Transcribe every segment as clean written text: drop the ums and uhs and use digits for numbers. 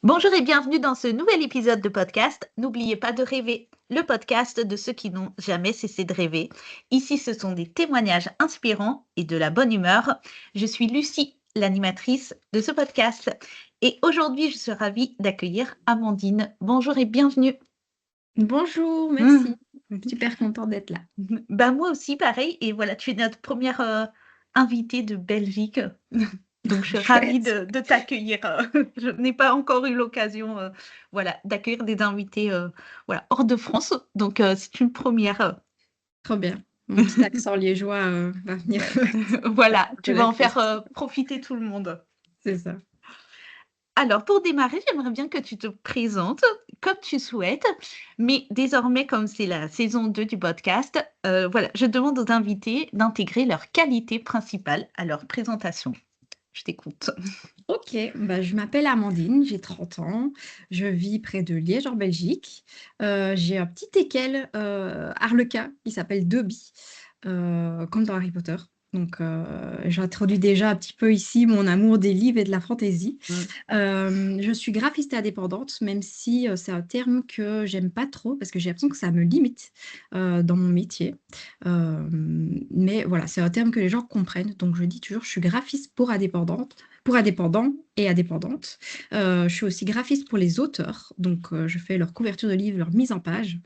Bonjour et bienvenue dans ce nouvel épisode de podcast. N'oubliez pas de rêver, le podcast de ceux qui n'ont jamais cessé de rêver. Ici, ce sont des témoignages inspirants et de la bonne humeur. Je suis Lucie, l'animatrice de ce podcast. Et aujourd'hui, je suis ravie d'accueillir Amandine. Bonjour et bienvenue. Bonjour, Mmh. merci. Super contente d'être là. Ben, moi aussi, pareil. Et voilà, tu es notre première invitée de Belgique. Donc, je suis ravie Chouette. de t'accueillir. Je n'ai pas encore eu l'occasion, voilà, d'accueillir des invités, voilà, hors de France. Donc, c'est une première. Trop bien. Mon petit accent liégeois va venir Voilà, de tu vas la en faire cause. profiter tout le monde. C'est ça. Alors, pour démarrer, j'aimerais bien que tu te présentes comme tu souhaites. Mais désormais, comme c'est la saison 2 du podcast, voilà, je demande aux invités d'intégrer leurs qualités principales à leur présentation. Je t'écoute. Ok, bah, je m'appelle Amandine, j'ai 30 ans, je vis près de Liège en Belgique. J'ai un petit teckel arlequin qui s'appelle Dobby, comme dans Harry Potter. Donc, j'introduis déjà un petit peu ici mon amour des livres et de la fantaisie. Mm. Je suis graphiste indépendante, même si c'est un terme que j'aime pas trop parce que j'ai l'impression que ça me limite dans mon métier. Mais voilà, c'est un terme que les gens comprennent. Donc je dis toujours, je suis graphiste pour indépendants et indépendantes. Je suis aussi graphiste pour les auteurs. Donc je fais leur couverture de livres, leur mise en page.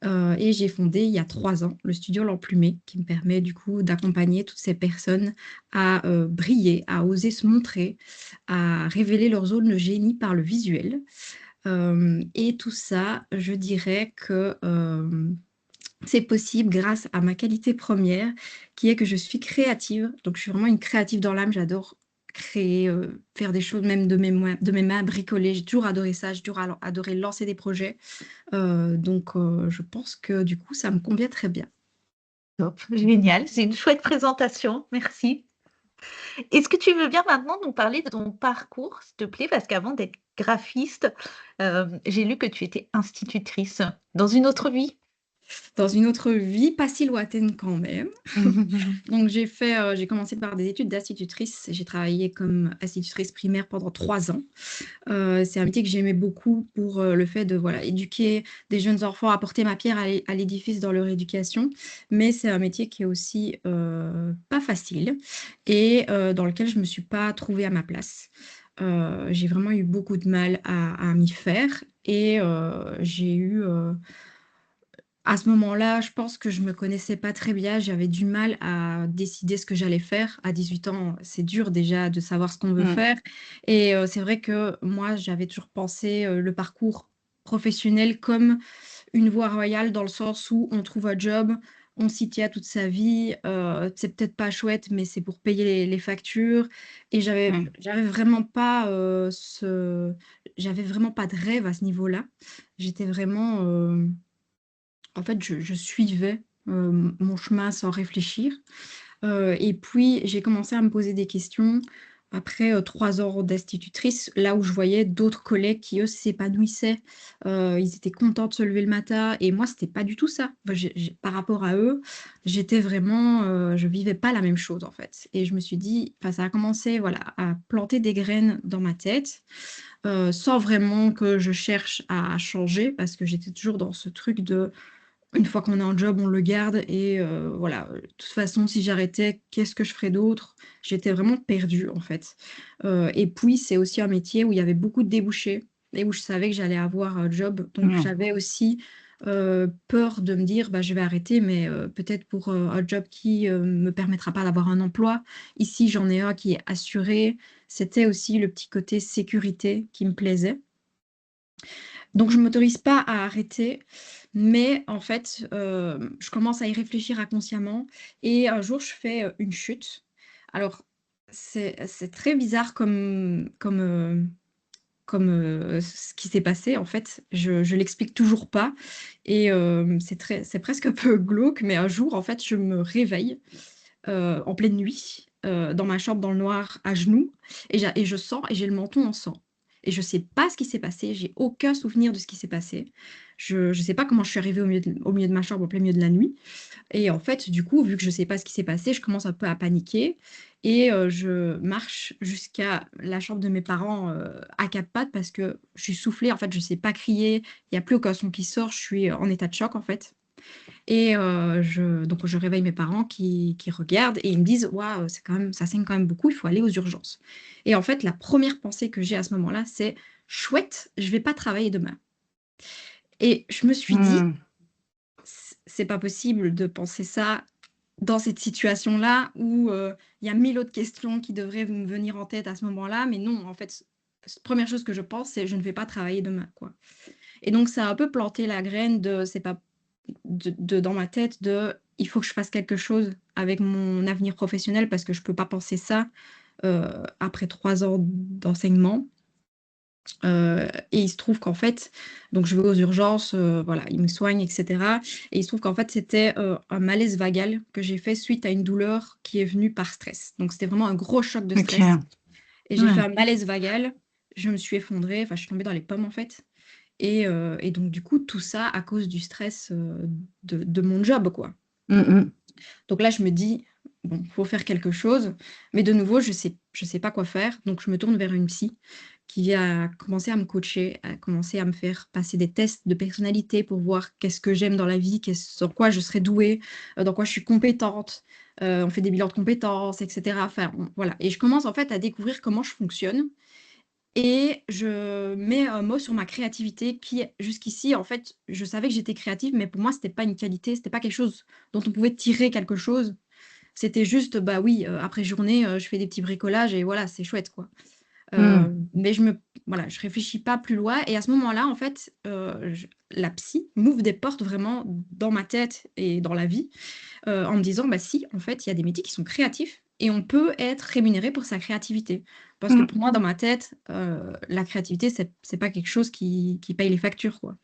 Et j'ai fondé il y a 3 ans le studio L'Emplumé, qui me permet du coup d'accompagner toutes ces personnes à briller, à oser se montrer, à révéler leur zone de génie par le visuel. Et tout ça, je dirais que c'est possible grâce à ma qualité première, qui est que je suis créative. Donc, je suis vraiment une créative dans l'âme. J'adore créer, faire des choses, même de mes mains, bricoler. J'ai toujours adoré ça. J'ai toujours adoré lancer des projets. Donc, je pense que du coup, ça me convient très bien. Top, génial. C'est une chouette présentation. Merci. Est-ce que tu veux bien maintenant nous parler de ton parcours, s'il te plaît? Parce qu'avant d'être graphiste, j'ai lu que tu étais institutrice dans une autre vie. Dans une autre vie, pas si lointaine quand même. Donc, j'ai commencé par des études d'institutrice. J'ai travaillé comme institutrice primaire pendant 3 ans. C'est un métier que j'aimais beaucoup pour le fait de voilà, éduquer des jeunes enfants, apporter ma pierre à l'édifice dans leur éducation. Mais c'est un métier qui est aussi pas facile et dans lequel je ne me suis pas trouvée à ma place. J'ai vraiment eu beaucoup de mal à m'y faire et j'ai eu à ce moment-là, je pense que je me connaissais pas très bien. J'avais du mal à décider ce que j'allais faire. À 18 ans, c'est dur déjà de savoir ce qu'on veut Mmh. faire. Et c'est vrai que moi, j'avais toujours pensé le parcours professionnel comme une voie royale dans le sens où on trouve un job, on s'y tient toute sa vie. C'est peut-être pas chouette, mais c'est pour payer les factures. Et Mmh. j'avais vraiment pas j'avais vraiment pas de rêve à ce niveau-là. J'étais vraiment en fait, je suivais, mon chemin sans réfléchir, et puis j'ai commencé à me poser des questions après, 3 ans d'institutrice, là où je voyais d'autres collègues qui, eux, s'épanouissaient. Ils étaient contents de se lever le matin et moi, c'était pas du tout ça. Moi, j'ai par rapport à eux, j'étais vraiment, je vivais pas la même chose, en fait et je me suis dit enfin, ça a commencé, voilà, à planter des graines dans ma tête, sans vraiment que je cherche à changer parce que j'étais toujours dans ce truc de une fois qu'on a un job, on le garde et voilà, de toute façon, si j'arrêtais, qu'est-ce que je ferais d'autre? J'étais vraiment perdue, en fait. Et puis, c'est aussi un métier où il y avait beaucoup de débouchés et où je savais que j'allais avoir un job. Donc Mmh. j'avais aussi, peur de me dire: «Bah, je vais arrêter, mais peut-être pour, un job qui, me permettra pas d'avoir un emploi». Ici, j'en ai un qui est assuré. C'était aussi le petit côté sécurité qui me plaisait. Donc je m'autorise pas à arrêter, mais en fait, je commence à y réfléchir inconsciemment et un jour je fais, une chute. Alors c'est très bizarre comme ce qui s'est passé en fait. Je l'explique toujours pas et c'est presque un peu glauque, mais un jour en fait je me réveille, en pleine nuit, dans ma chambre dans le noir à genoux et je sens et j'ai le menton en sang et je sais pas ce qui s'est passé. J'ai aucun souvenir de ce qui s'est passé. Je sais pas comment je suis arrivée au milieu de ma chambre, au plein milieu de la nuit. Et en fait, du coup, vu que je sais pas ce qui s'est passé, je commence un peu à paniquer et je marche jusqu'à la chambre de mes parents à quatre pattes parce que je suis soufflée. En fait, je sais pas crier. Il y a plus aucun son qui sort. Je suis en état de choc, en fait. Et donc, je réveille mes parents qui regardent et ils me disent, waouh, c'est quand même, ça saigne quand même beaucoup. Il faut aller aux urgences. Et en fait, la première pensée que j'ai à ce moment-là, c'est chouette, je vais pas travailler demain. Et je me suis dit, Hmm. c'est pas possible de penser ça dans cette situation-là où il y a mille autres questions qui devraient me venir en tête à ce moment-là, mais non, en fait, première chose que je pense, c'est je ne vais pas travailler demain, quoi. Et donc ça a un peu planté la graine de, c'est pas dans ma tête de, il faut que je fasse quelque chose avec mon avenir professionnel parce que je peux pas penser ça après 3 ans d'enseignement. Et il se trouve qu'en fait, donc je vais aux urgences, voilà, ils me soignent, etc. Et il se trouve qu'en fait, c'était un malaise vagal que j'ai fait suite à une douleur qui est venue par stress. Donc c'était vraiment un gros choc de Ok. stress. Et j'ai fait Ouais. un malaise vagal, je me suis effondrée, enfin je suis tombée dans les pommes en fait. Et donc du coup, tout ça à cause du stress de mon job, quoi. Mm, Donc là, je me dis, bon, faut faire quelque chose. Mais de nouveau, je sais pas quoi faire. Donc je me tourne vers une psy qui a commencé à me coacher, a commencé à me faire passer des tests de personnalité pour voir qu'est-ce que j'aime dans la vie, sur quoi je serais douée, dans quoi je suis compétente. On fait des bilans de compétences, etc. Enfin, voilà. Et je commence en fait à découvrir comment je fonctionne. Et je mets un mot sur ma créativité qui, jusqu'ici, en fait, je savais que j'étais créative, mais pour moi, c'était pas une qualité, c'était pas quelque chose dont on pouvait tirer quelque chose. C'était juste, bah oui, après journée, je fais des petits bricolages et voilà, c'est chouette, quoi. mm. Mais voilà, je réfléchis pas plus loin. Et à ce moment-là, en fait, la psy m'ouvre des portes vraiment dans ma tête et dans la vie, en me disant, bah si, en fait, il y a des métiers qui sont créatifs et on peut être rémunéré pour sa créativité. Parce que Mm. pour moi, dans ma tête, la créativité, c'est pas quelque chose qui paye les factures, quoi.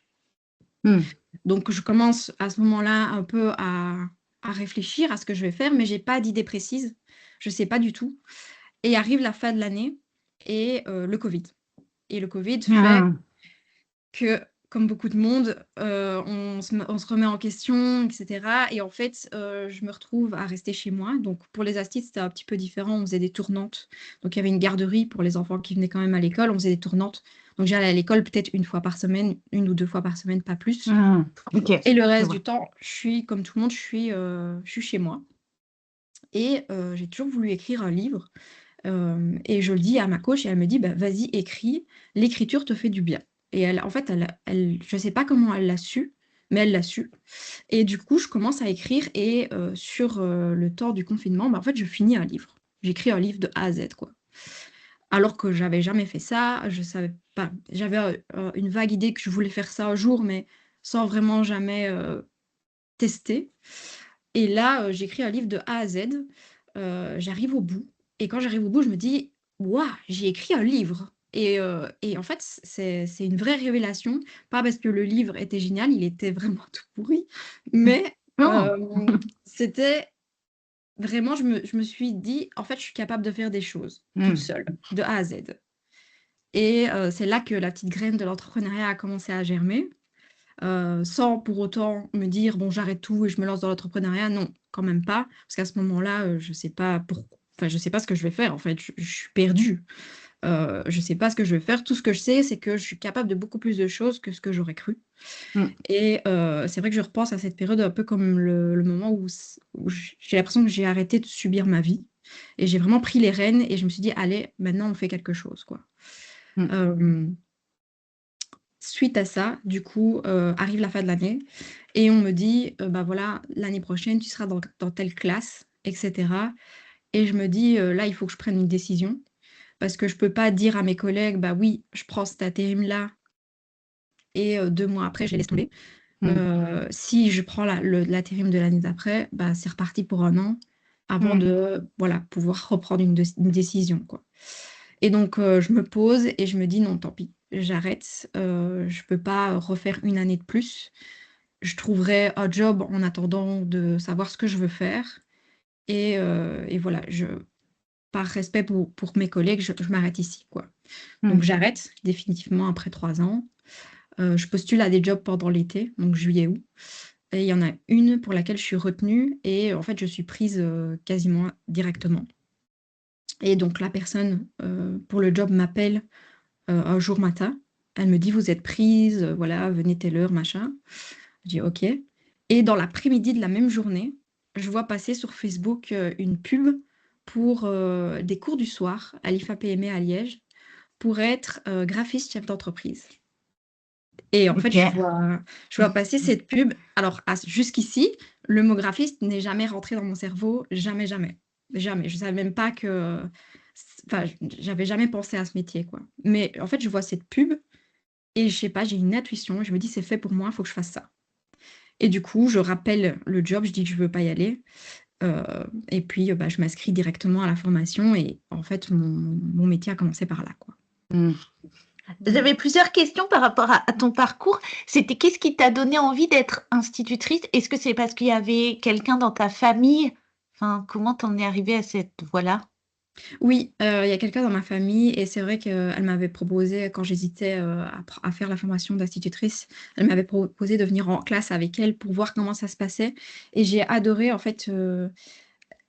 Mm. Donc, je commence à ce moment-là un peu à réfléchir à ce que je vais faire, mais j'ai pas d'idée précise. Je sais pas du tout. Et arrive la fin de l'année et le Covid. Et le Covid fait Ah. que, comme beaucoup de monde, on se remet en question, etc. Et en fait, je me retrouve à rester chez moi. Donc, pour les astites, c'était un petit peu différent. On faisait des tournantes. Donc, il y avait une garderie pour les enfants qui venaient quand même à l'école. On faisait des tournantes. Donc, j'allais à l'école peut-être une fois par semaine, une ou deux fois par semaine, pas plus. Ah. Ok. Et le Je reste vois. du temps, je suis, comme tout le monde, je suis chez moi. Et j'ai toujours voulu écrire un livre. Et je le dis à ma coach et elle me dit, bah, vas-y, écris, l'écriture te fait du bien. Et elle, en fait, je ne sais pas comment elle l'a su, mais elle l'a su. Et du coup, je commence à écrire et sur le temps du confinement, bah, en fait, je finis un livre. J'écris un livre de A à Z, quoi. Alors que j'avais jamais fait ça, je savais pas. J'avais une vague idée que je voulais faire ça un jour, mais sans vraiment jamais tester. Et là, j'écris un livre de A à Z. J'arrive au bout. Et quand j'arrive au bout, je me dis, waouh, j'ai écrit un livre. Et en fait, c'est une vraie révélation. Pas parce que le livre était génial, il était vraiment tout pourri. Mais Oh. c'était vraiment, je me suis dit, en fait, je suis capable de faire des choses toute Mm. seule, de A à Z. Et c'est là que la petite graine de l'entrepreneuriat a commencé à germer. Sans pour autant me dire, bon, j'arrête tout et je me lance dans l'entrepreneuriat. Non, quand même pas. Parce qu'à ce moment-là, je sais pas enfin, je sais pas ce que je vais faire. En fait, je suis perdue. Je sais pas ce que je vais faire. Tout ce que je sais, c'est que je suis capable de beaucoup plus de choses que ce que j'aurais cru. Mm. Et c'est vrai que je repense à cette période un peu comme le moment où j'ai l'impression que j'ai arrêté de subir ma vie. Et j'ai vraiment pris les rênes et je me suis dit, allez, maintenant on fait quelque chose, quoi. Mm. Euh, Suite à ça, du coup, arrive la fin de l'année et on me dit, bah voilà, l'année prochaine, tu seras dans telle classe, etc. Et je me dis, là, il faut que je prenne une décision parce que je peux pas dire à mes collègues, bah oui, je prends cet intérim-là et 2 mois après, je les laisse tomber. Mm. Si je prends l'intérim de l'année d'après, bah, c'est reparti pour un an avant Mm. de voilà, pouvoir reprendre une décision, quoi. Et donc, je me pose et je me dis: «Non, tant pis, j'arrête, je peux pas refaire une année de plus. Je trouverai un job en attendant de savoir ce que je veux faire» et voilà, par respect pour mes collègues, je m'arrête ici, quoi. Donc Hmm. j'arrête définitivement après 3 ans. Je postule à des jobs pendant l'été, donc juillet-août. Et il y en a une pour laquelle je suis retenue et en fait, je suis prise quasiment directement. Et donc la personne pour le job m'appelle un jour matin. Elle me dit, vous êtes prise, voilà, venez telle heure, machin. Je dis, OK. Et dans l'après-midi de la même journée, je vois passer sur Facebook une pub pour des cours du soir à l'IFA PME à Liège pour être graphiste chef d'entreprise. Et en fait, Ok. je vois passer cette pub. Alors, jusqu'ici, le mot graphiste n'est jamais rentré dans mon cerveau, jamais, jamais. Jamais. Je ne savais même pas que. Enfin, j'avais jamais pensé à ce métier, quoi. Mais en fait, je vois cette pub et je sais pas, j'ai une intuition. Je me dis, c'est fait pour moi, il faut que je fasse ça. Et du coup, je rappelle le job, je dis que je veux pas y aller. Et puis, bah, je m'inscris directement à la formation et en fait, mon métier a commencé par là, quoi. Hmm. Voilà. J'avais plusieurs questions par rapport à ton parcours. C'était qu'est-ce qui t'a donné envie d'être institutrice? Est-ce que c'est parce qu'il y avait quelqu'un dans ta famille? Enfin, comment t'en es arrivée à cette voie-là? Oui, il y a quelqu'un dans ma famille et c'est vrai qu'elle m'avait proposé quand j'hésitais, à faire la formation d'institutrice, elle m'avait proposé de venir en classe avec elle pour voir comment ça se passait et j'ai adoré en fait,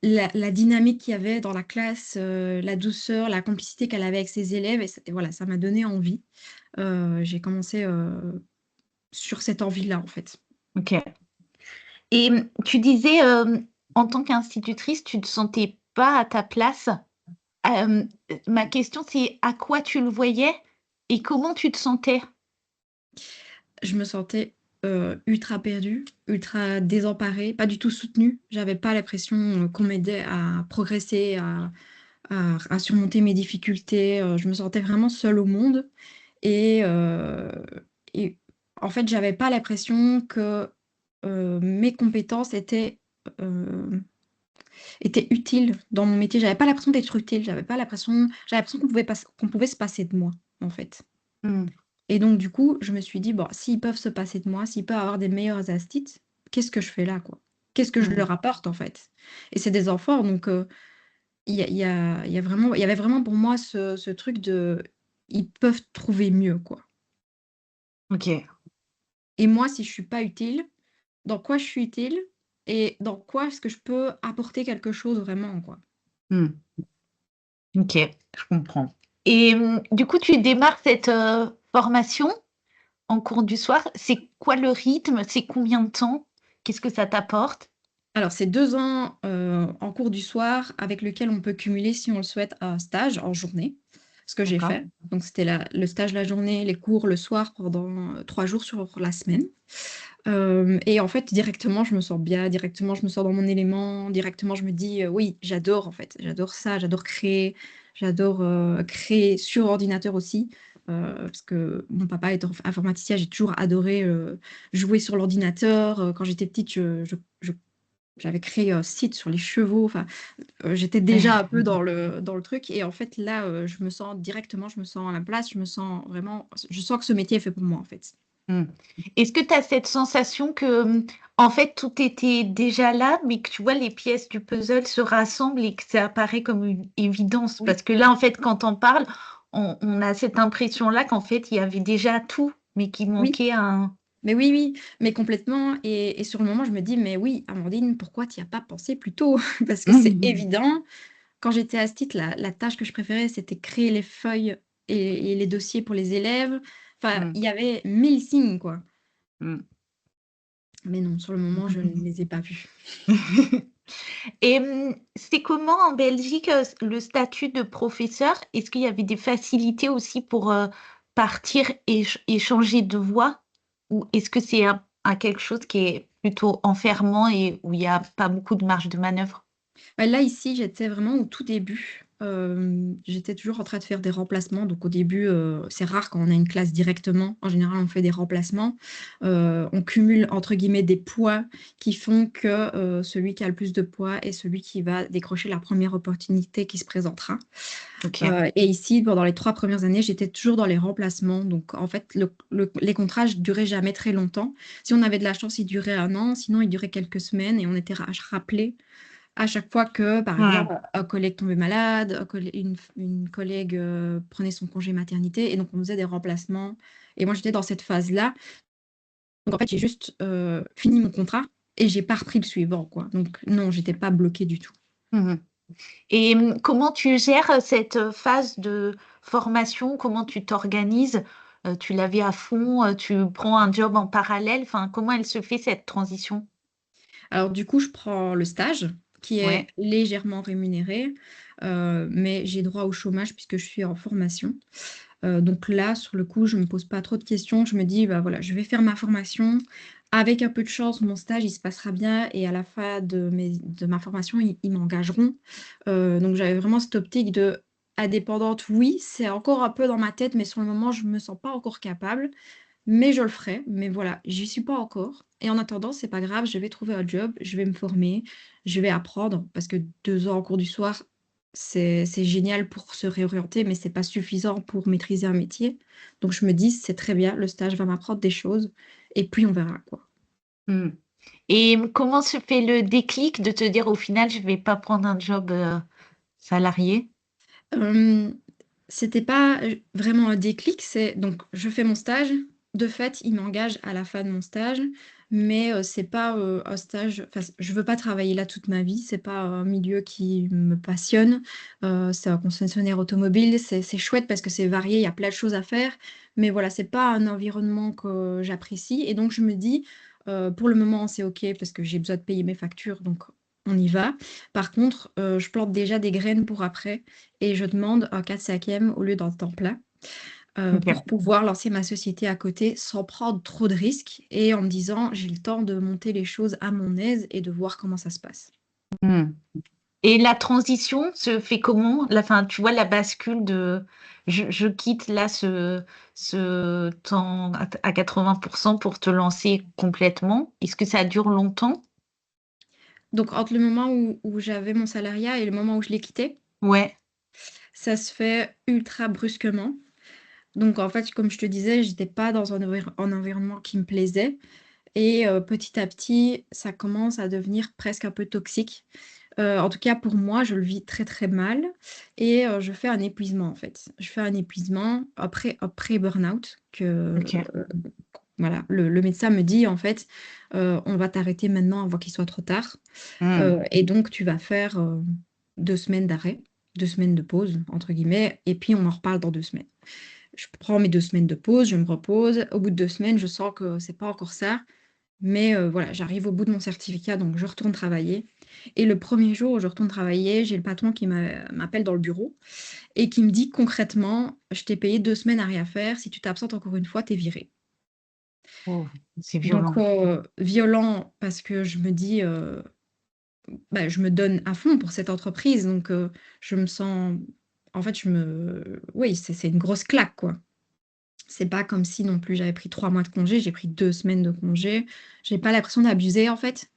la dynamique qu'il y avait dans la classe, la douceur, la complicité qu'elle avait avec ses élèves et voilà, ça m'a donné envie. J'ai commencé, sur cette envie-là, en fait. Ok. Et tu disais, en tant qu'institutrice, tu ne te sentais pas à ta place. Euh, Ma question, c'est à quoi tu le voyais et comment tu te sentais? Je me sentais, ultra perdue, ultra désemparée, pas du tout soutenue. J'avais pas l'impression, qu'on m'aidait à progresser, à surmonter mes difficultés, je me sentais vraiment seule au monde et heu et en fait, j'avais pas l'impression que, mes compétences étaient utiles dans mon métier. J'avais pas l'impression d'être utile, j'avais l'impression qu'on pouvait se passer de moi, en fait. Hmm. Et donc du coup, je me suis dit: «Bon, s'ils peuvent se passer de moi, s'ils peuvent avoir des meilleurs astites, qu'est-ce que je fais là, quoi? Qu'est-ce que je Hmm. leur apporte, en fait?» Et c'est des enfants donc il y avait vraiment pour moi ce truc de ils peuvent trouver mieux, quoi. Ok. Et moi, si je suis pas utile, dans quoi je suis utile et dans quoi est-ce que je peux apporter quelque chose vraiment, quoi? Hmm. Ok, je comprends. Et du coup, tu démarres cette formation en cours du soir. C'est quoi le rythme? C'est combien de temps? Qu'est-ce que ça t'apporte? Alors c'est 2 ans, en cours du soir avec lequel on peut cumuler, si on le souhaite, un stage en journée. Ce que j'ai D'accord. fait. Donc c'était le stage la journée, les cours le soir pendant, 3 jours sur la semaine. Et en fait, directement, je me sens bien, directement, je me sens dans mon élément, directement, je me dis: «Oui, j'adore en fait, j'adore ça, j'adore, créer sur ordinateur aussi». Parce que mon papa étant informaticien, j'ai toujours adoré, jouer sur l'ordinateur. Quand j'étais petite, j'avais créé un site sur les chevaux, enfin, j'étais déjà un peu dans le truc et en fait là, je me sens directement, je me sens à ma place, je sens que ce métier est fait pour moi, en fait. Hmm. Est-ce que tu as cette sensation que, en fait, tout était déjà là, mais que tu vois, les pièces du puzzle se rassemblent et que ça apparaît comme une évidence? Oui, Parce que là, en fait, quand on parle, on a cette impression-là qu'en fait, il y avait déjà tout, mais qu'il oui, manquait un. mais oui, oui, mais complètement et sur le moment, je me dis: «Mais oui, Amandine, pourquoi tu y as pas pensé plus tôt?» Parce que c'est évident. Quand j'étais astite, la tâche que je préférais, c'était créer les feuilles et les dossiers pour les élèves. Enfin, Hmm. il y avait 1000 signes, quoi. Hmm. Mais non, sur le moment, je ne les ai pas vus. Et c'est comment en Belgique, le statut de professeur? Est-ce qu'il y avait des facilités aussi pour, partir et changer de voie? Ou est-ce que c'est un quelque chose qui est plutôt enfermant et où il y a pas beaucoup de marge de manœuvre? Bah, là, ici, j'étais vraiment au tout début. J'étais toujours en train de faire des remplacements. Donc au début, c'est rare quand on a une classe directement. En général, on fait des remplacements. On cumule entre guillemets «des poids» qui font que, celui qui a le plus de poids est celui qui va décrocher la première opportunité qui se présentera. OK. Et ici, pendant les 3 premières années, j'étais toujours dans les remplacements. Donc en fait, les contrats duraient jamais très longtemps. Si on avait de la chance, ils duraient 1 an, sinon ils duraient quelques semaines et on était rappelés À chaque fois que, par Hmm. exemple, un collègue tombait malade, une collègue prenait son congé maternité, et donc on faisait des remplacements. Et moi, j'étais dans cette phase-là. Donc en fait, j'ai juste fini mon contrat et j'ai pas repris le suivant, quoi. Donc non, j'étais pas bloquée du tout. Mhm. Et comment tu gères cette phase de formation? Comment tu t'organises? Tu la vis à fond? Tu prends un job en parallèle? Enfin, comment elle se fait cette transition? Alors du coup, je prends le stage qui est Ouais. légèrement rémunéré, mais j'ai droit au chômage puisque je suis en formation. Donc là, sur le coup, je me pose pas trop de questions. Je me dis: «Bah, voilà, je vais faire ma formation. Avec un peu de chance, mon stage, il se passera bien et à la fin de ma formation, ils m'engageront». Donc j'avais vraiment cette optique de indépendante, oui, c'est encore un peu dans ma tête, mais sur le moment, je me sens pas encore capable. Mais je le ferai, mais voilà, j'y suis pas encore, et en attendant, c'est pas grave, je vais trouver un job, je vais me former, je vais apprendre parce que 2 ans en cours du soir, c'est génial pour se réorienter, mais c'est pas suffisant pour maîtriser un métier. Donc je me dis: «C'est très bien, le stage va m'apprendre des choses et puis on verra, quoi». Hmm. Et comment se fait le déclic de te dire au final, je vais pas prendre un job salarié? Hem, C'était pas, vraiment un déclic, c'est donc je fais mon stage. De fait, il m'engage à la fin de mon stage, mais c'est pas, un stage, enfin, je veux pas travailler là toute ma vie, c'est pas un milieu qui me passionne. C'est un concessionnaire automobile, c'est chouette parce que c'est varié, il y a plein de choses à faire, mais voilà, c'est pas un environnement que j'apprécie, et donc je me dis, «Pour le moment, c'est OK parce que j'ai besoin de payer mes factures, donc on y va». Par contre, je plante déjà des graines pour après, et je demande un 4/5 au lieu d'un temps plein, Ok. pour pouvoir lancer ma société à côté sans prendre trop de risques et en me disant: «J'ai le temps de monter les choses à mon aise et de voir comment ça se passe». Hmm. Et la transition se fait comment? Fin, tu vois, la bascule de je quitte là ce temps à 80% pour te lancer complètement. Est-ce que ça dure longtemps? Donc entre le moment où j'avais mon salariat et le moment où je l'ai quitté, Ouais. ça se fait ultra brusquement. Donc en fait, comme je te disais, j'étais pas dans un environnement qui me plaisait, et petit à petit, ça commence à devenir presque un peu toxique. En tout cas pour moi, je le vis très, très mal, et je fais un épuisement, en fait. Je fais un épuisement après un pré-burn-out que, Ok. voilà, le médecin me dit: «En fait, on va t'arrêter maintenant avant qu'il soit trop tard, Hmm. et donc tu vas faire, 2 semaines d'arrêt, 2 semaines de «pause» entre guillemets, et puis on en reparle dans 2 semaines». Je prends mes 2 semaines de pause, je me repose. Au bout de 2 semaines, je sens que c'est pas encore ça, mais voilà, j'arrive au bout de mon certificat, donc je retourne travailler, et le premier jour où je retourne travailler, j'ai le patron qui m'appelle dans le bureau et qui me dit concrètement: «Je t'ai payé 2 semaines à rien faire, si tu t'absentes encore une fois, tu es viré». Oh, c'est Donc violent. violent parce que je me dis, bah, je me donne à fond pour cette entreprise, donc je me sens, en fait, oui, c'est une grosse claque, quoi. C'est pas comme si non plus j'avais pris 3 mois de congé, j'ai pris 2 semaines de congé. J'ai pas l'impression d'abuser, en fait.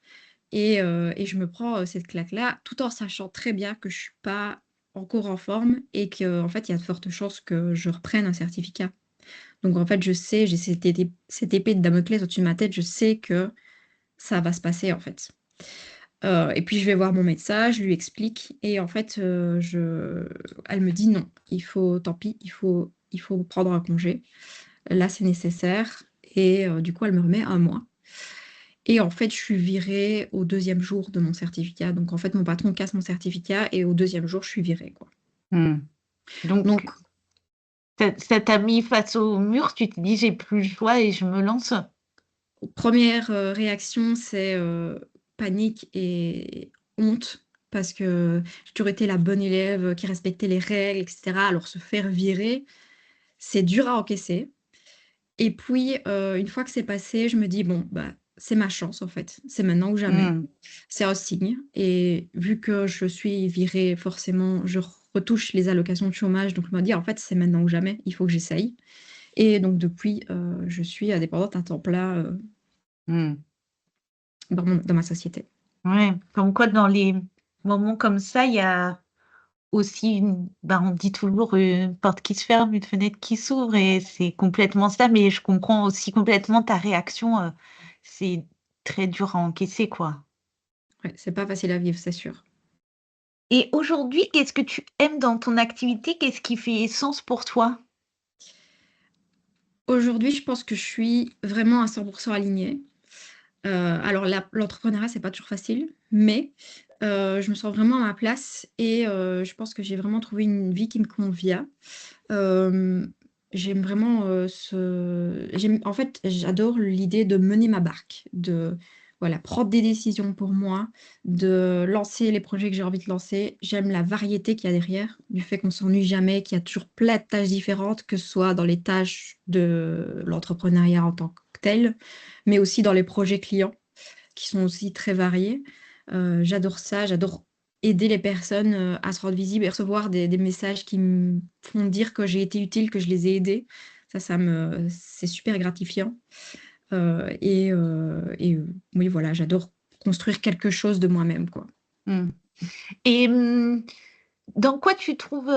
Et je me prends, cette claque-là, tout en sachant très bien que je suis pas encore en forme et qu'en fait, il y a de fortes chances que je reprenne un certificat. Donc en fait, je sais, j'ai cette épée de Damoclès au-dessus de ma tête, je sais que ça va se passer, en fait. Et puis je vais voir mon médecin, je lui explique, et en fait, elle me dit: «Non, il faut, tant pis, il faut prendre un congé. Là, c'est nécessaire», et du coup, elle me remet 1 mois. Et en fait, je suis virée au 2e jour de mon certificat. Donc en fait, mon patron casse mon certificat et au 2e jour, je suis virée, quoi. Hmm. Donc, Donc ça t'a mis face au mur, tu te dis, j'ai plus le choix et je me lance. première re réaction, c'est, panique et honte parce que j'ai toujours été la bonne élève, qui respectait les règles et cetera. Alors se faire virer, c'est dur à encaisser. Et puis, une fois que c'est passé, je me dis: «Bon, bah, c'est ma chance, en fait. C'est maintenant ou jamais. Hmm. C'est un signe», et vu que je suis virée, forcément, je retouche les allocations de chômage, donc je me dis: «En fait, c'est maintenant ou jamais, il faut que j'essaye», et donc depuis, je suis indépendante à temps plein, Hmm. dans ma société. Ouais, comme quoi dans les moments comme ça, il y a aussi on dit toujours une porte qui se ferme, une fenêtre qui s'ouvre et c'est complètement ça, mais je comprends aussi complètement ta réaction, c'est très dur à encaisser, quoi. Ouais, c'est pas facile à vivre, c'est sûr. Et aujourd'hui, qu'est-ce que tu aimes dans ton activité? Qu'est-ce qui fait sens pour toi? Aujourd'hui, je pense que je suis vraiment à 100 alignée. Alors l'entrepreneuriat, c'est pas toujours facile, mais je me sens vraiment à ma place et je pense que j'ai vraiment trouvé une vie qui me convient. Hem, j'aime vraiment, j'aime en fait, j'adore l'idée de mener ma barque, de, voilà, prendre des décisions pour moi, de lancer les projets que j'ai envie de lancer. J'aime la variété qu'il y a derrière, du fait qu'on s'ennuie jamais, qu'il y a toujours plein de tâches différentes, que ce soit dans les tâches de l'entrepreneuriat en tant que tel, mais aussi dans les projets clients qui sont aussi très variés. J'adore ça, j'adore aider les personnes, à se rendre visibles et recevoir des messages qui me font dire que j'ai été utile, que je les ai aidés. C'est super gratifiant, oui, voilà, j'adore construire quelque chose de moi-même, quoi. Mmh. Et dans quoi tu trouves,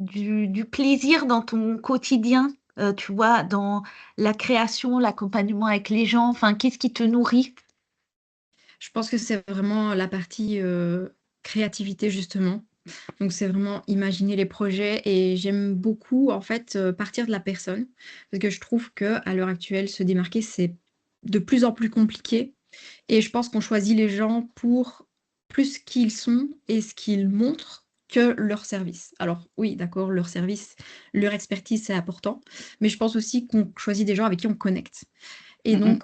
du plaisir dans ton quotidien? Tu vois, dans la création, l'accompagnement avec les gens, enfin, qu'est-ce qui te nourrit? Je pense que c'est vraiment la partie, créativité, justement. Donc c'est vraiment imaginer les projets et j'aime beaucoup, en fait, partir de la personne. Parce que je trouve qu'à l'heure actuelle, se démarquer, c'est de plus en plus compliqué et je pense qu'on choisit les gens pour plus qui ils sont et ce qu'ils montrent que leur service. Alors oui, d'accord, leur service, leur expertise, c'est important, mais je pense aussi qu'on choisit des gens avec qui on connecte. Et Mmh mh. donc,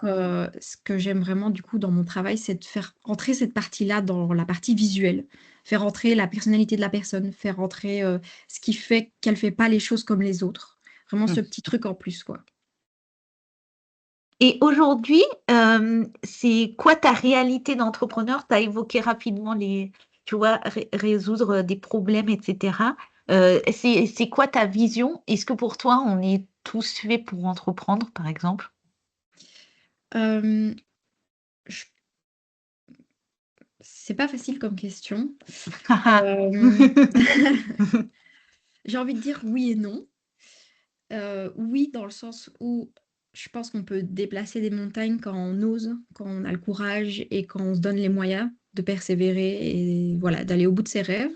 ce que j'aime vraiment du coup dans mon travail, c'est de faire entrer cette partie-là dans la partie visuelle. Faire entrer la personnalité de la personne, faire entrer, ce qui fait qu'elle fait pas les choses comme les autres. Vraiment ce Mmh. petit truc en plus, quoi. Et aujourd'hui, c'est quoi ta réalité d'entrepreneur? Tu as évoqué rapidement les tu vois, résoudre, des problèmes et cetera. C'est quoi ta vision? Est-ce que pour toi, on est tous faits pour entreprendre, par exemple? Hem, j c'est pas facile comme question. Hem, j'ai envie de dire oui et non. Oui, dans le sens où je pense qu'on peut déplacer des montagnes quand on ose, quand on a le courage et quand on se donne les moyens de persévérer et voilà, d'aller au bout de ses rêves.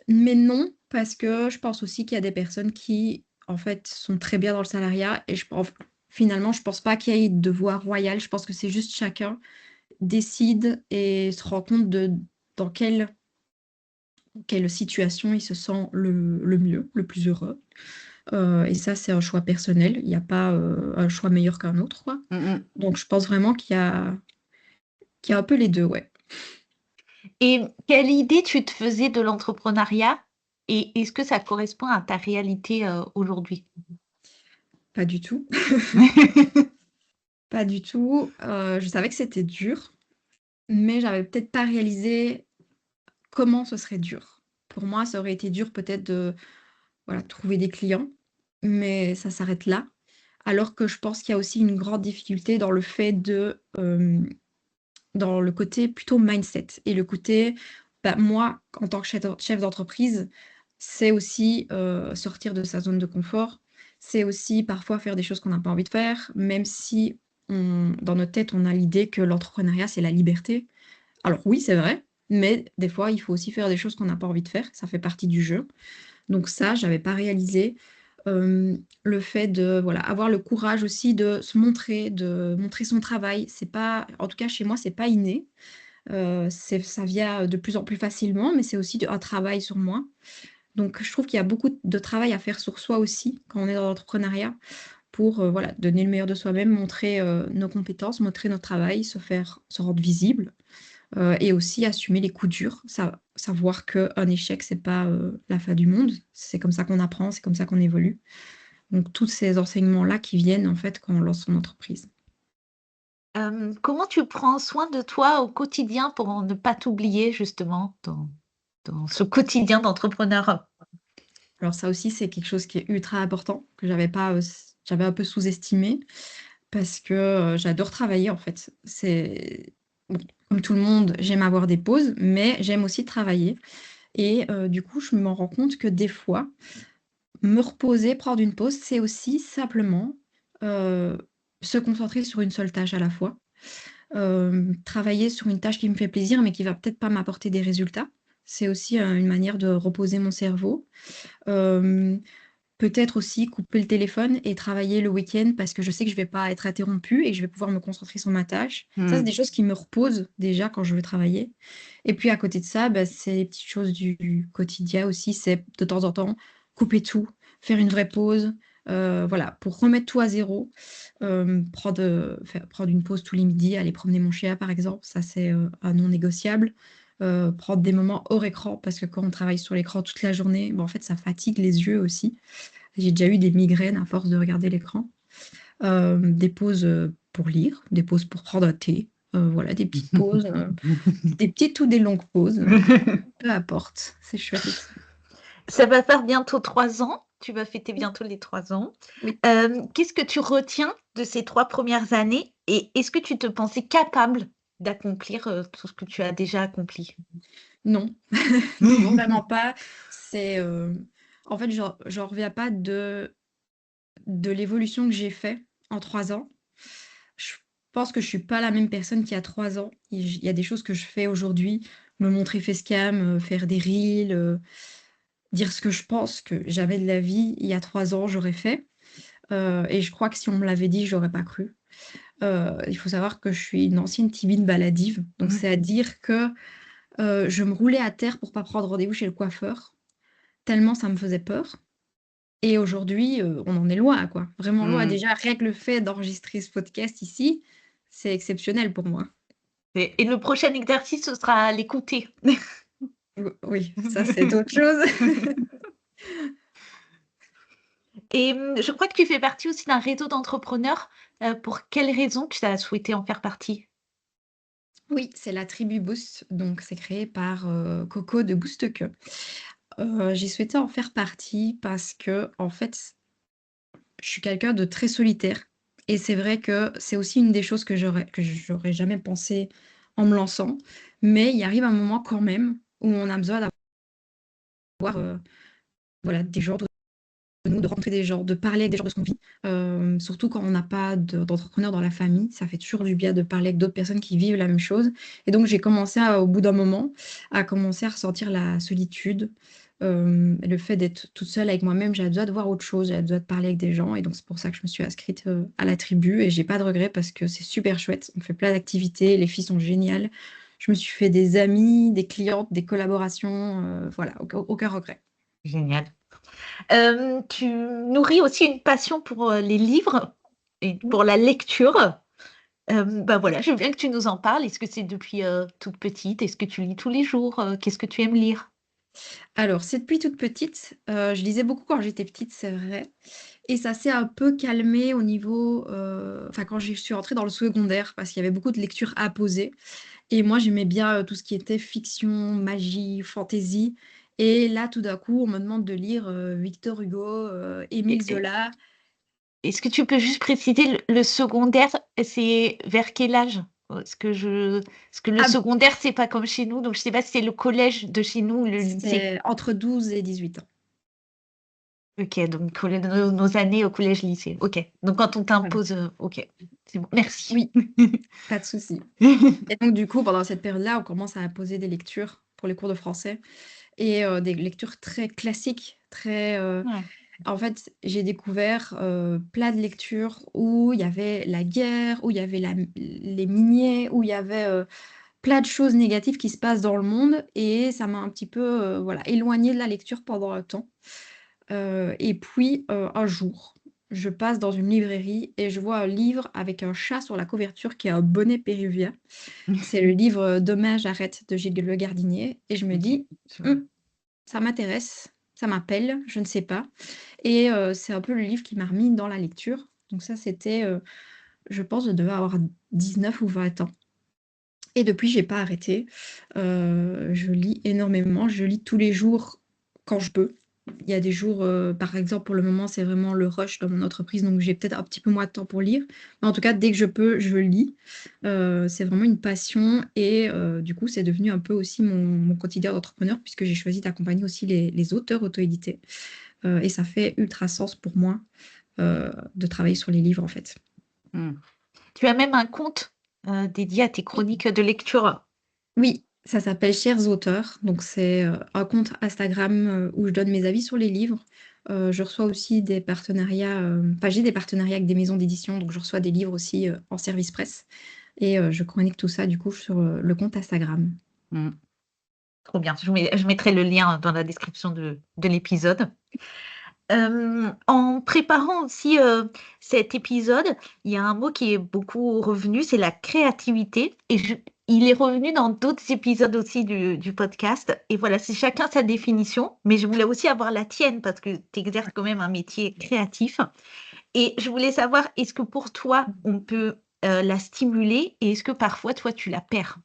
Mais non, parce que je pense aussi qu'il y a des personnes qui, en fait, sont très bien dans le salariat et finalement, je pense pas qu'il y ait de voie royale. Je pense que c'est juste chacun décide et se rend compte de dans quelle situation il se sent le mieux, le plus heureux. Et ça, c'est un choix personnel. Il y a pas, un choix meilleur qu'un autre, quoi. Mmh mh. Donc je pense vraiment qu'il y a un peu les 2, ouais. Et quelle idée tu te faisais de l'entrepreneuriat? Et est-ce que ça correspond à ta réalité, aujourd'hui? Pas du tout, pas du tout. Je savais que c'était dur, mais j'avais peut-être pas réalisé comment ce serait dur. Pour moi, ça aurait été dur peut-être de, voilà, trouver des clients, mais ça s'arrête là. Alors que je pense qu'il y a aussi une grande difficulté dans le fait de, dans le côté plutôt mindset et le côté, bah, moi, en tant que chef d'entreprise, c'est aussi, sortir de sa zone de confort. C'est aussi parfois faire des choses qu'on n'a pas envie de faire, même si dans notre tête, on a l'idée que l'entrepreneuriat, c'est la liberté. Alors oui, c'est vrai, mais des fois, il faut aussi faire des choses qu'on n'a pas envie de faire, ça fait partie du jeu. Donc ça, j'avais pas réalisé. Le fait de, voilà, avoir le courage aussi de se montrer, de montrer son travail, c'est pas, en tout cas chez moi, c'est pas inné. Ça vient de plus en plus facilement, mais c'est aussi un travail sur moi. Donc je trouve qu'il y a beaucoup de travail à faire sur soi aussi quand on est dans l'entrepreneuriat pour, voilà, donner le meilleur de soi-même, montrer, nos compétences, montrer notre travail, se rendre visible. Et aussi assumer les coups durs, savoir qu'un échec, c'est pas, la fin du monde. C'est comme ça qu'on apprend, c'est comme ça qu'on évolue. Donc tous ces enseignements-là qui viennent, en fait, quand on lance son entreprise. Comment tu prends soin de toi au quotidien pour ne pas t'oublier justement dans ce quotidien d'entrepreneur? Alors ça aussi, c'est quelque chose qui est ultra important, que j'avais pas, j'avais un peu sous-estimé parce que, j'adore travailler, en fait. C'est bon, comme tout le monde, j'aime avoir des pauses, mais j'aime aussi travailler et du coup, je m'en rends compte que des fois, me reposer, prendre une pause, c'est aussi simplement, heu, se concentrer sur une seule tâche à la fois. Travailler sur une tâche qui me fait plaisir, mais qui va peut-être pas m'apporter des résultats. C'est aussi une manière de reposer mon cerveau. Euh, Peut-être aussi couper le téléphone et travailler le week-end parce que je sais que je vais pas être interrompue et que je vais pouvoir me concentrer sur ma tâche. Ça, c'est des choses qui me reposent déjà quand je veux travailler. Et puis à côté de ça, bah, c'est les petites choses du quotidien aussi. C'est de temps en temps couper tout, faire une vraie pause, voilà, pour remettre tout à zéro. Prendre une pause tous les midis, aller promener mon chien par exemple, ça c'est un non négociable. Prendre des moments hors écran parce que quand on travaille sur l'écran toute la journée, en fait ça fatigue les yeux aussi. J'ai déjà eu des migraines à force de regarder l'écran. Des pauses pour lire, des pauses pour prendre un thé, voilà, des petites pauses, des petites ou des longues pauses, peu importe, c'est chouette aussi. Ça va faire bientôt 3 ans. Tu vas fêter bientôt les 3 ans. Oui, Qu'est-ce que tu retiens de ces 3 premières années et est-ce que tu te pensais capable d'accomplir, tout ce que tu as déjà accompli? non, non, vraiment pas. C'est, en fait, j'en reviens pas de l'évolution que j'ai fait en 3 ans. Je pense que je suis pas la même personne qu'il y a 3 ans. Il y a des choses que je fais aujourd'hui, me montrer facecam, faire des reels, dire ce que je pense que jamais de la vie, il y a 3 ans, j'aurais fait. Et je crois que si on me l'avait dit, j'aurais pas cru. Il faut savoir que je suis une ancienne tibine baladive, donc Mmh. c'est à dire que, je me roulais à terre pour pas prendre rendez-vous chez le coiffeur, tellement ça me faisait peur. Et aujourd'hui, on en est loin, quoi, vraiment loin. Mmh. Déjà, rien que le fait d'enregistrer ce podcast ici, c'est exceptionnel pour moi. Et le prochain exercice, ce sera l'écouter. Oui, ça, c'est autre chose. Et je crois que tu fais partie aussi d'un réseau d'entrepreneurs. Pour quelle raison tu as souhaité en faire partie? Oui, c'est la tribu Boost, donc c'est créé par, Coco de Boostque. J'ai souhaité en faire partie parce que en fait, je suis quelqu'un de très solitaire et c'est vrai que c'est aussi une des choses que j'aurais jamais pensé en me lançant. Mais il arrive un moment quand même où on a besoin d'avoir, voilà, des gens autour de nous, de rencontrer des gens, de parler avec des gens de ce qu'on vit. Surtout quand on n'a pas d'entrepreneur dans la famille, ça fait toujours du bien de parler avec d'autres personnes qui vivent la même chose. Et donc j'ai commencé au bout d'un moment, à commencer à ressentir la solitude, le fait d'être toute seule avec moi-même. J'avais besoin de voir autre chose, j'avais besoin de parler avec des gens. Et donc c'est pour ça que je me suis inscrite à la tribu. Et j'ai pas de regrets parce que c'est super chouette. On fait plein d'activités, les filles sont géniales. Je me suis fait des amis, des clientes, des collaborations. Voilà, aucun regret. Génial. Tu nourris aussi une passion pour, les livres et pour la lecture. Bah, voilà, je veux bien que tu nous en parles. Est-ce que c'est depuis, toute petite? Est-ce que tu lis tous les jours? Qu'est-ce que tu aimes lire? Alors, c'est depuis toute petite. Je lisais beaucoup quand j'étais petite, c'est vrai, et ça s'est un peu calmé au niveau, enfin, quand je suis rentrée dans le secondaire parce qu'il y avait beaucoup de lectures à poser et moi, j'aimais bien, tout ce qui était fiction, magie, fantaisie et là, tout d'un coup, on me demande de lire, Victor Hugo, Émile Et Zola. est-ce que tu peux juste préciser le secondaire, c'est vers quel âge? Parce que le Ah, secondaire, c'est pas comme chez nous, donc je sais pas si c'est le collège de chez nous ou le lycée. c'est entre 12 et 18 ans. OK, donc nos années au collège-lycée. OK, donc quand on Voilà. t'impose, OK, c'est bon, merci. Oui, pas de souci et donc du coup, pendant cette période-là, on commence à poser des lectures pour les cours de français et des lectures très classiques, très, Ouais. en fait, j'ai découvert, plein de lectures où il y avait la guerre, où il y avait les miniers, où il y avait, plein de choses négatives qui se passent dans le monde et ça m'a un petit peu, voilà, éloignée de la lecture pendant un temps. Et puis, un jour, je passe dans une librairie et je vois un livre avec un chat sur la couverture qui a un bonnet péruvien. C'est le livre, «Demain j'arrête» de Gilles Le Gardinier et je me OK, dis: je vois. «Mmh, ça m'intéresse, ça m'appelle, je ne sais pas» et c'est un peu le livre qui m'a remis dans la lecture. Donc ça, c'était, je pense, je devais avoir 19 ou 20 ans et depuis, j'ai pas arrêté. Je lis énormément, je lis tous les jours quand je peux. Il y a des jours, par exemple, pour le moment, c'est vraiment le rush dans mon entreprise, donc j'ai peut-être un petit peu moins de temps pour lire. Mais en tout cas, dès que je peux, je lis. C'est vraiment une passion et du coup, c'est devenu un peu aussi mon quotidien d'entrepreneur puisque j'ai choisi d'accompagner aussi les auteurs auto-édités, et ça fait ultra sens pour moi, de travailler sur les livres, en fait. Mmh. Tu as même un compte, dédié à tes chroniques de lecture? Oui, Ça s'appelle Chers auteurs. Donc, c'est un compte Instagram où je donne mes avis sur les livres. Je reçois aussi des partenariats, enfin, j'ai des partenariats avec des maisons d'édition, donc je reçois des livres aussi en service presse. Et je chronique tout ça, du coup, sur le compte Instagram. Mmh. Trop bien. Je mettrai le lien dans la description de l'épisode. En préparant aussi, cet épisode, il y a un mot qui est beaucoup revenu, c'est la créativité et il est revenu dans d'autres épisodes aussi du podcast et voilà, c'est chacun sa définition, mais je voulais aussi avoir la tienne parce que tu exerces quand même un métier créatif et je voulais savoir, est-ce que pour toi, on peut, la stimuler et est-ce que parfois, toi, tu la perds?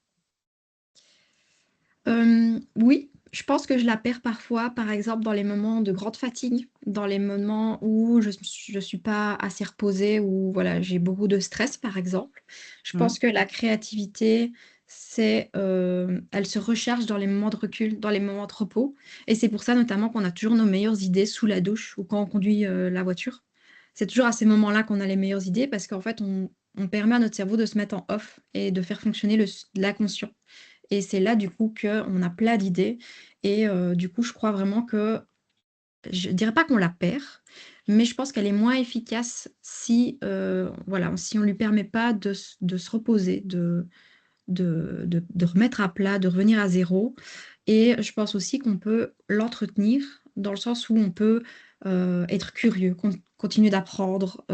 Oui, je pense que je la perds parfois, par exemple, dans les moments de grande fatigue, dans les moments où je suis pas assez reposée, où voilà, j'ai beaucoup de stress, par exemple. Je Mmh. pense que la créativité, elle se recharge dans les moments de recul, dans les moments de repos et c'est pour ça notamment qu'on a toujours nos meilleures idées sous la douche ou quand on conduit, la voiture. C'est toujours à ces moments-là qu'on a les meilleures idées parce qu'en fait, on permet à notre cerveau de se mettre en off et de faire fonctionner l'inconscient. Et c'est là, du coup, qu'on a plein d'idées et du coup, je crois vraiment que je dirais pas qu'on la perd, mais je pense qu'elle est moins efficace si, voilà, si on lui permet pas de se reposer, de remettre à plat, de revenir à zéro. Et je pense aussi qu'on peut l'entretenir dans le sens où on peut, être curieux, continuer d'apprendre,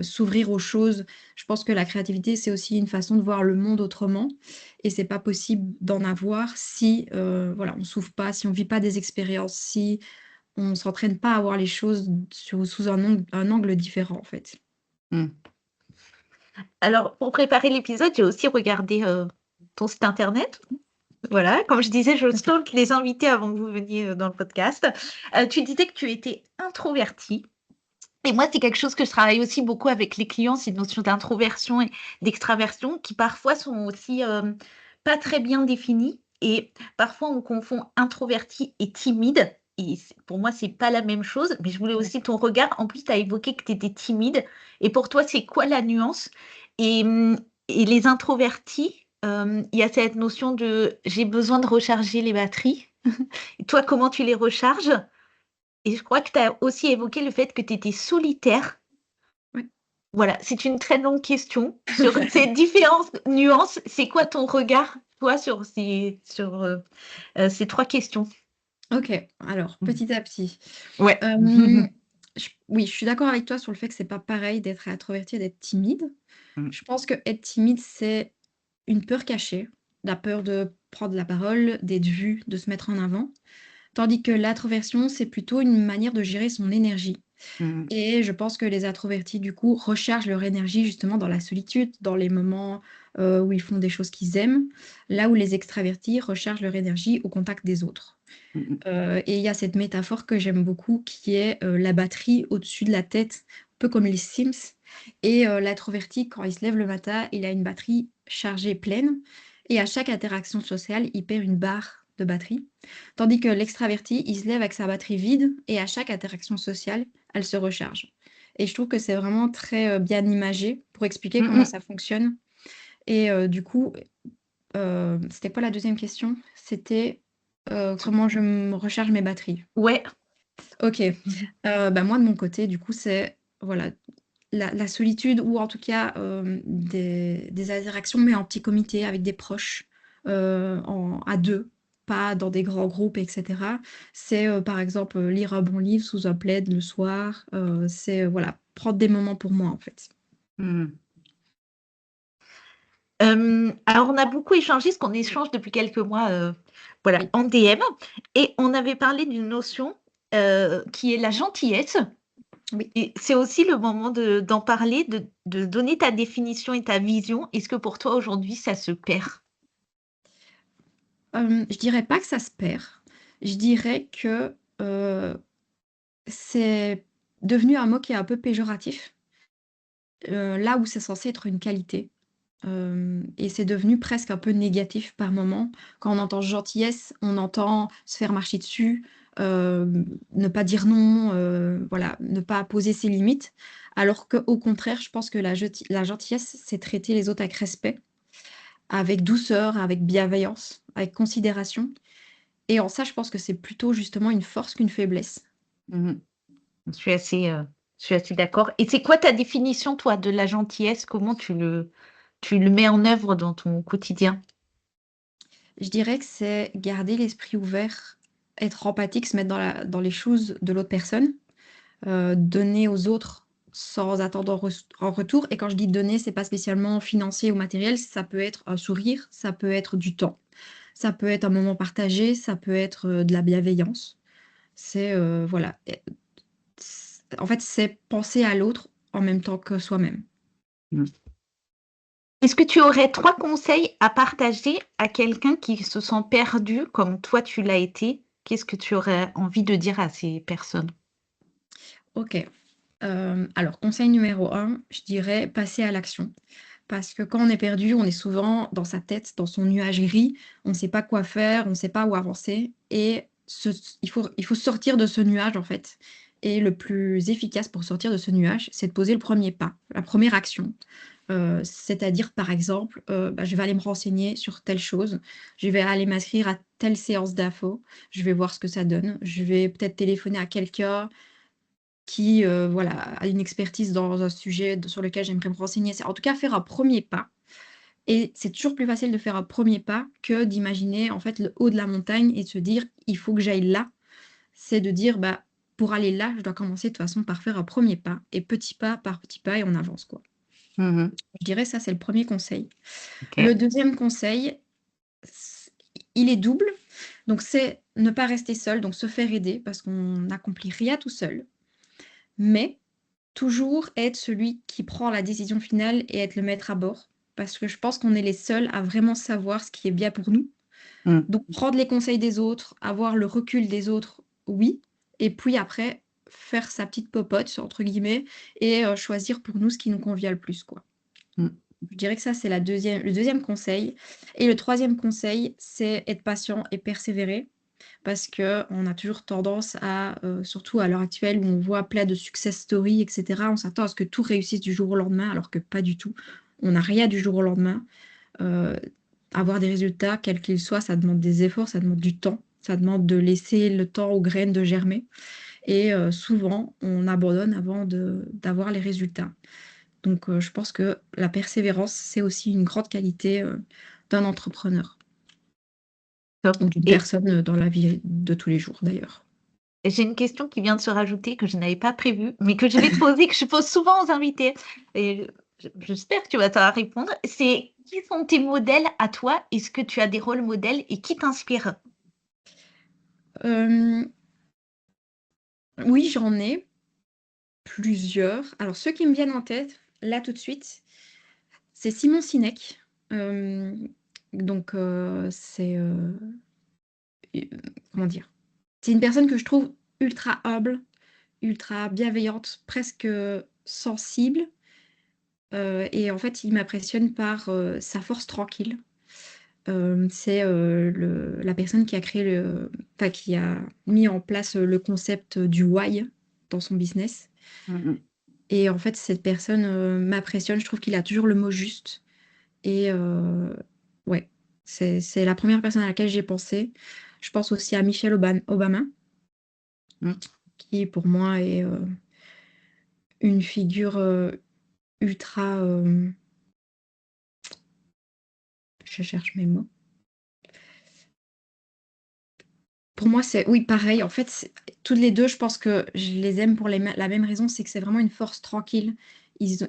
s'ouvrir aux choses. Je pense que la créativité, c'est aussi une façon de voir le monde autrement et c'est pas possible d'en avoir si, voilà, on s'ouvre pas, si on vit pas des expériences, si on s'entraîne pas à voir les choses sous un angle différent, en fait. Mmh. Alors pour préparer l'épisode, j'ai aussi regardé, ton site internet. Voilà, comme je disais, je stalk les invités avant que vous veniez, dans le podcast. Tu disais que tu étais introvertie et moi, c'est quelque chose que je travaille aussi beaucoup avec les clients, ces notions d'introversion et d'extraversion qui parfois sont aussi, pas très bien définies et parfois on confond introverti et timide et pour moi, c'est pas la même chose, mais je voulais aussi ton regard. En plus, tu as évoqué que tu étais timide et pour toi, c'est quoi la nuance? Et et les introvertis, il y a cette notion de: «J'ai besoin de recharger les batteries». Et toi, comment tu les recharges? Et je crois que tu as aussi évoqué le fait que tu étais solitaire. Ouais. Voilà, c'est une très longue question sur ces différentes nuances. C'est quoi ton regard, toi, ces 3 questions? OK, alors Mmh. petit à petit. Ouais. Hem, oui, je suis d'accord avec toi sur le fait que c'est pas pareil d'être introverti et d'être timide. Mmh. Je pense qu'être timide, c'est une peur cachée, la peur de prendre la parole, d'être vu, de se mettre en avant. Tandis que l'introversion, c'est plutôt une manière de gérer son énergie. Mmh. Et je pense que les introvertis, du coup, rechargent leur énergie justement dans la solitude, dans les moments, où ils font des choses qu'ils aiment, là où les extravertis rechargent leur énergie au contact des autres. Mmh mh. Et il y a cette métaphore que j'aime beaucoup qui est, la batterie au-dessus de la tête, un peu comme les Sims et l'introverti quand il se lève le matin, il a une batterie chargée pleine et à chaque interaction sociale, il perd une barre de batterie. Tandis que l'extraverti, il se lève avec sa batterie vide et à chaque interaction sociale, elle se recharge. Et je trouve que c'est vraiment très, bien imagé pour expliquer Mmh comment mh. ça fonctionne et du coup, c'était quoi la deuxième question? C'était, comment je me recharge mes batteries? Ouais. OK. Mmh. Bah, moi de mon côté, du coup, c'est voilà, la solitude ou en tout cas, des interactions, mais en petit comité avec des proches, à 2, pas dans des grands groupes et cetera. C'est, par exemple, lire un bon livre sous un plaid le soir, c'est, voilà, prendre des moments pour moi, en fait. Mmh. Alors on a beaucoup échangé, ce qu'on échange depuis quelques mois, voilà, Oui, en DM et on avait parlé d'une notion, qui est la gentillesse. oui. Et c'est aussi le moment d'en parler, de donner ta définition et ta vision. Est-ce que pour toi, aujourd'hui, ça se perd? Je dirais pas que ça se perd. Je dirais que, c'est devenu un mot qui est un peu péjoratif, là où c'est censé être une qualité. Et c'est devenu presque un peu négatif par moment. Quand on entend gentillesse, on entend se faire marcher dessus, ne pas dire non, voilà, ne pas poser ses limites. Alors qu'au contraire, je pense que la gentillesse, c'est traiter les autres avec respect, avec douceur, avec bienveillance, avec considération. Et en ça, je pense que c'est plutôt justement une force qu'une faiblesse. Mmh. Je suis assez, heu, je suis assez d'accord et c'est quoi ta définition, toi, de la gentillesse? Comment tu le mets en œuvre dans ton quotidien? Je dirais que c'est garder l'esprit ouvert, être empathique, se mettre dans les choses de l'autre personne, donner aux autres sans attendre en retour. Et quand je dis donner, c'est pas spécialement financier ou matériel, ça peut être un sourire, ça peut être du temps, ça peut être un moment partagé, ça peut être de la bienveillance. C'est voilà. En fait, c'est penser à l'autre en même temps que soi-même. Mmh. Est-ce que tu aurais 3 conseils à partager à quelqu'un qui se sent perdu comme toi tu l'as été? Qu'est-ce que tu aurais envie de dire à ces personnes? Ok. Alors, conseil numéro un, je dirais passer à l'action. Parce que quand on est perdu, on est souvent dans sa tête, dans son nuage gris, on ne sait pas quoi faire, on ne sait pas où avancer. Et il faut sortir de ce nuage, en fait. Et le plus efficace pour sortir de ce nuage, c'est de poser le premier pas, la première action. C'est-à-dire, par exemple, bah, je vais aller me renseigner sur telle chose, je vais aller m'inscrire à telle séance d'info, je vais voir ce que ça donne, je vais peut-être téléphoner à quelqu'un qui, voilà, a une expertise dans un sujet sur lequel j'aimerais me renseigner. C'est en tout cas faire un premier pas et c'est toujours plus facile de faire un premier pas que d'imaginer, en fait, le haut de la montagne et de se dire: «Il faut que j'aille là». C'est de dire: «Bah, pour aller là, je dois commencer de toute façon par faire un premier pas et petit pas par petit pas et on avance, quoi». Mmh. Je dirais ça, c'est le premier conseil. Le OK. deuxième conseil, c il est double, donc c'est ne pas rester seul, donc se faire aider parce qu'on n'accomplit rien tout seul, mais toujours être celui qui prend la décision finale et être le maître à bord. Parce que je pense qu'on est les seuls à vraiment savoir ce qui est bien pour nous. Mmh. Donc prendre les conseils des autres, avoir le recul des autres, oui. Et puis après, faire sa petite «popote» entre guillemets et choisir pour nous ce qui nous convient le plus, quoi. Mmh. Je dirais que ça, c'est le deuxième conseil et le troisième conseil, c'est être patient et persévérer parce qu'on a toujours tendance à, surtout à l'heure actuelle où on voit plein de success stories et cetera, on s'attend à ce que tout réussisse du jour au lendemain alors que pas du tout. On n'a rien du jour au lendemain. Heu, Avoir des résultats, quels qu'ils soient, ça demande des efforts, ça demande du temps, ça demande de laisser le temps aux graines de germer et souvent on abandonne avant d'avoir les résultats. Donc je pense que la persévérance, c'est aussi une grande qualité, d'un entrepreneur Top ou d'une et personne, dans la vie de tous les jours d'ailleurs. j'ai une question qui vient de se rajouter que je n'avais pas prévue, mais que je vais te poser, que je pose souvent aux invités et j'espère que tu vas savoir répondre. C'est qui sont tes modèles à toi? Est-ce que tu as des rôles modèles et qui t'inspirent? Hem, oui, j'en ai plusieurs. Alors ceux qui me viennent en tête, là, tout de suite, c'est Simon Sinek. Hem, donc et comment dire? C'est une personne que je trouve ultra humble, ultra bienveillante, presque, sensible, et en fait, il m'impressionne par, sa force tranquille. C'est, le la personne qui a créé enfin qui a mis en place, le concept, du why dans son business Mmh mh. et en fait, cette personne, m'impressionne. Je trouve qu'il a toujours le mot juste et ouais, c'est la première personne à laquelle j'ai pensé. Je pense aussi à Michelle Obama, Mmh. qui pour moi est, une figure, ultra, je cherche mes mots. Pour moi, c'est oui, pareil, en fait, toutes les 2, je pense que je les aime pour la même raison, c'est que c'est vraiment une force tranquille. Ils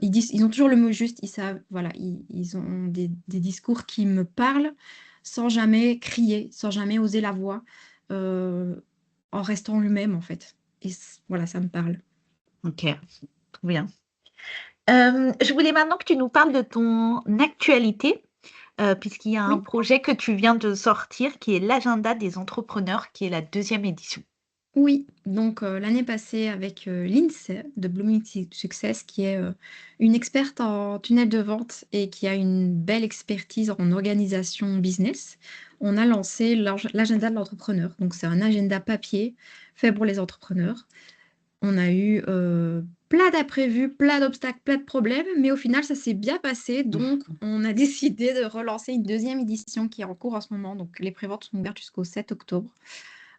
ont toujours le mot juste, ils savent voilà, ils ont des discours qui me parlent, sans jamais crier, sans jamais oser la voix, heu, en restant eux-mêmes, en fait et voilà, ça me parle. OK, trop bien. Je voulais maintenant que tu nous parles de ton actualité, puisqu'il y a un Oui. projet que tu viens de sortir qui est l'agenda des entrepreneurs, qui est la deuxième édition. Oui, donc l'année passée avec, Lindsay de Blooming Success qui est, une experte en tunnel de vente et qui a une belle expertise en organisation business. On a lancé l'agenda de l'entrepreneur. Donc c'est un agenda papier fait pour les entrepreneurs On a eu plein d'imprévus, plein d'obstacles, plein de problèmes, mais au final, ça s'est bien passé. Donc, on a décidé de relancer une deuxième édition qui est en cours en ce moment. Donc, les préventes sont ouvertes jusqu'au 7 octobre.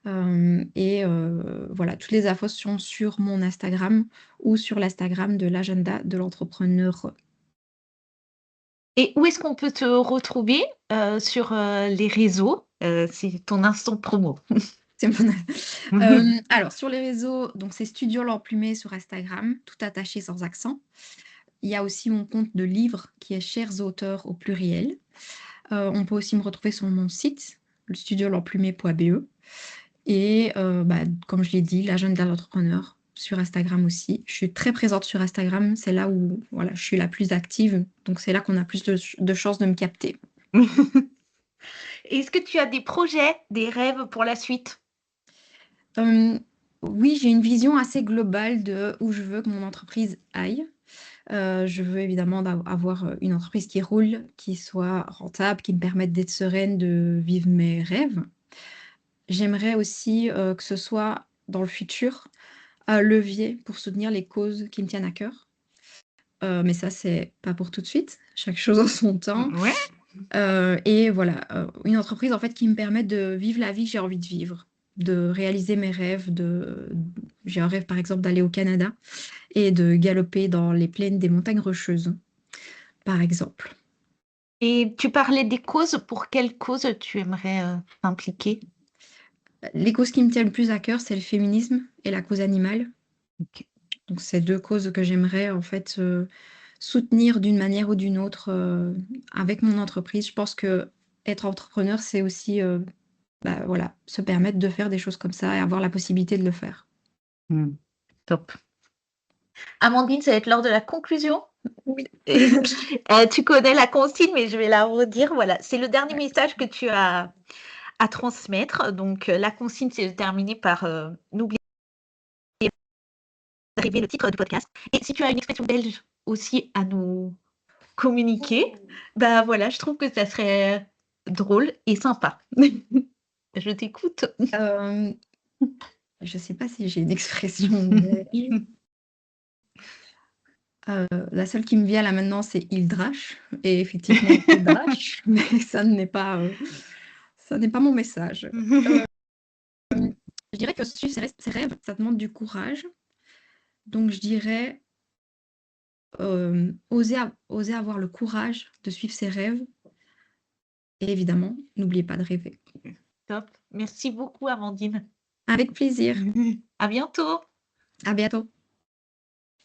Voilà, toutes les infos sont sur mon Instagram ou sur l'Instagram de l'agenda de l'entrepreneur. Et où est-ce qu'on peut te retrouver, sur, les réseaux? C'est ton instant promo. C'est mon alors sur les réseaux, donc c'est Studio l'Emplumé sur Instagram, tout attaché sans accent. Il y a aussi mon compte de livre qui est Chers auteurs au pluriel. On peut aussi me retrouver sur mon site, le studiol'emplumé.be et comme je l'ai dit, l'agenda de l'entrepreneur sur Instagram aussi. Je suis très présente sur Instagram, c'est là où voilà, je suis la plus active, donc c'est là qu'on a plus de chances de me capter. Est-ce que tu as des projets, des rêves pour la suite? Hem, oui, j'ai une vision assez globale de où je veux que mon entreprise aille. Je veux évidemment avoir, une entreprise qui roule, qui soit rentable, qui me permette d'être sereine, de vivre mes rêves. J'aimerais aussi, que ce soit dans le futur un levier pour soutenir les causes qui me tiennent à cœur. Mais ça, c'est pas pour tout de suite, chaque chose en son temps. Ouais. Et voilà, une entreprise en fait qui me permette de vivre la vie que j'ai envie de vivre, de réaliser mes rêves, j'ai un rêve par exemple d'aller au Canada et de galoper dans les plaines des montagnes rocheuses, par exemple. Et tu parlais des causes, pour quelles causes tu aimerais, t'impliquer? Les causes qui me tiennent le plus à cœur, c'est le féminisme et la cause animale. OK. Donc c'est 2 causes que j'aimerais en fait, soutenir d'une manière ou d'une autre, avec mon entreprise. Je pense qu'être entrepreneur, c'est aussi, voilà, se permettre de faire des choses comme ça et avoir la possibilité de le faire. Mmh. Top. Amandine, ça va être l'heure de la conclusion. Oui. Et tu connais la consigne, mais je vais la redire. Voilà, c'est le dernier Ouais. message que tu as à transmettre. Donc, la consigne, c'est de terminer par, n'oubliez pas d'arriver le titre du podcast. Et si tu as une expression belge aussi à nous communiquer, bah, voilà, je trouve que ça serait drôle et sympa. Je t'écoute. Hem, je sais pas si j'ai une expression belge. La seule qui me vient là maintenant, c'est «il drache» et effectivement, il drache, mais ça n'est pas mon message. Je dirais que suivre ses rêves, ça demande du courage. Donc je dirais, oser avoir le courage de suivre ses rêves et évidemment, n'oubliez pas de rêver. Top. Merci beaucoup, Amandine. Avec plaisir. À bientôt. À bientôt.